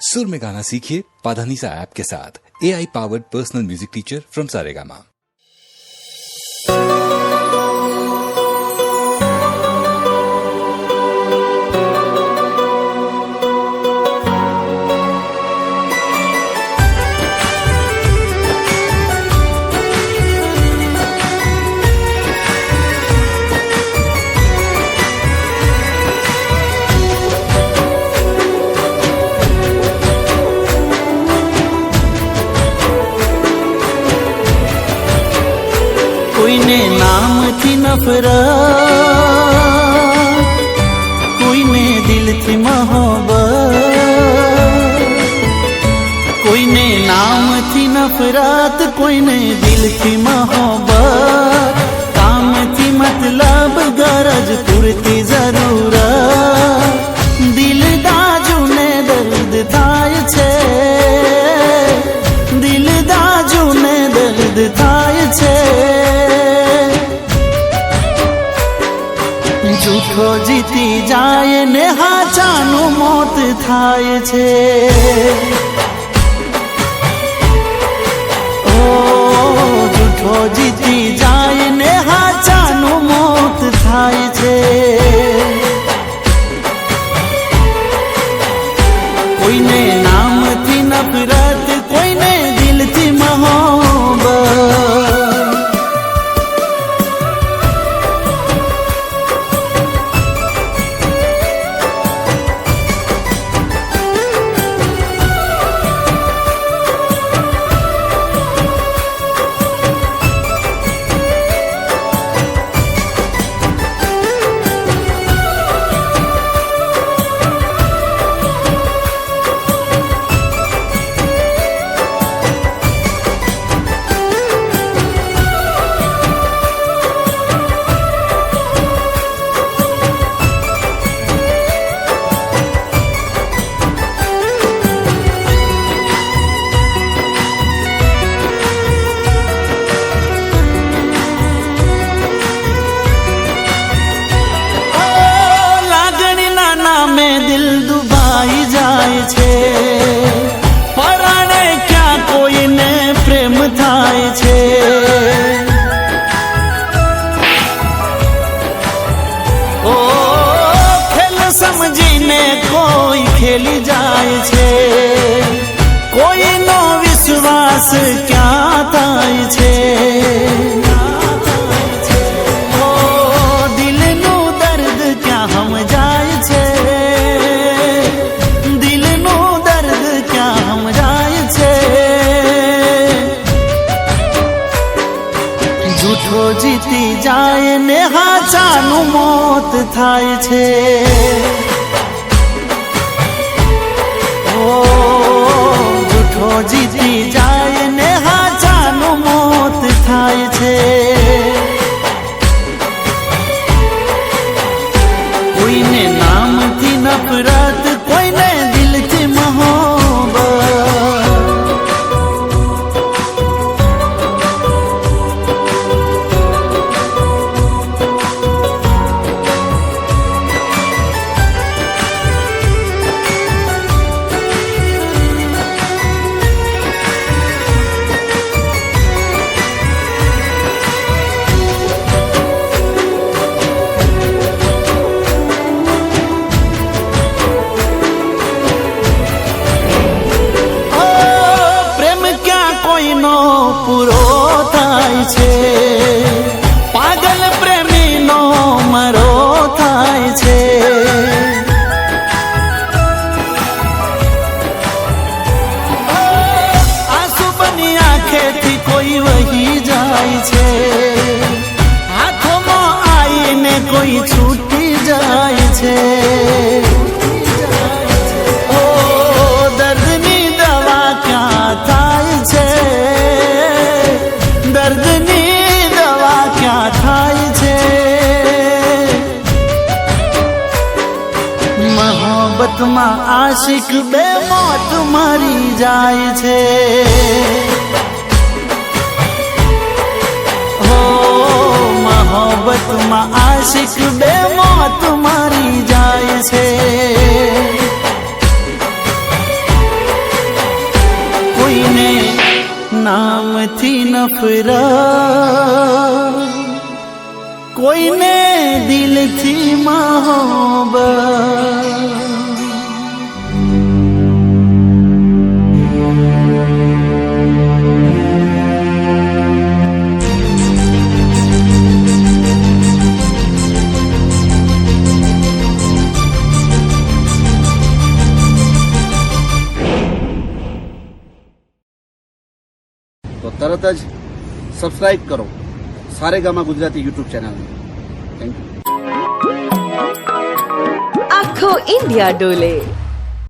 सुर में गाना सीखिए पाधानीसा ऐप के साथ। AI powered personal music teacher from Saregama. કોઈને નામથી નફરત, કોઈને દિલથી મોહબ્બત, કોઈને નામથી નફરત, કોઈને દિલથી મોહબ્બત, કામથી મતલબ ગરજ પૂરતી જરૂરત, દિલ દાજુને દર્દ થાય છે, દિલ દાજુને દર્દ થાય છે, જૂઠો જીતી જાય ને હાચાનું મોત થાય છે। ઓ જૂઠો જીતી જાય ને હાચાનું મોત થાય છે। કોઈને નામથી નફરત, કોઈને દિલથી મોહબ્બત। દિલ દુબાઈ જાય છે, પરાણે ક્યાં કોઈને પ્રેમ થાય છે। ઓ ખેલ સમજીને કોઈ ખેલી જાય છે, કોઈનો વિશ્વાસ ક્યાં થાય છે। જૂઠો જીતી જાય ને હાચાનું મોત થાય છે। ઓ જૂઠો જીતી જાય ને હાચાનું મોત થાય છે। કોઈને નામથી નફરત, કોઈને દિલથી મોહબ્બત। પૂરો થાય છે, પાગલ પ્રેમીનો મરો થાય છે। આંસુ બની આંખેથી કોઈ વહી જાય છે, હાથોમાં આવીને કોઈ છૂટી જાય છે। ઓ દર્દની દવા ક્યાં થાય છે, દર્દની દવા ક્યાં થાય છે। મોહબ્બતમાં આશિક બે મોત મરી જાય છે। હો મોહબ્બતમાં આશિક બે મોત મરી જાય છે। નામથી નફરત, કોઈને દિલથી મોહબ્બત. તો તરત જ સબસ્ક્રાઇબ કરો સારેગામા ગુજરાતી યુટ્યુબ ચેનલને. Thank you. આખો ઇન્ડિયા ડોલે.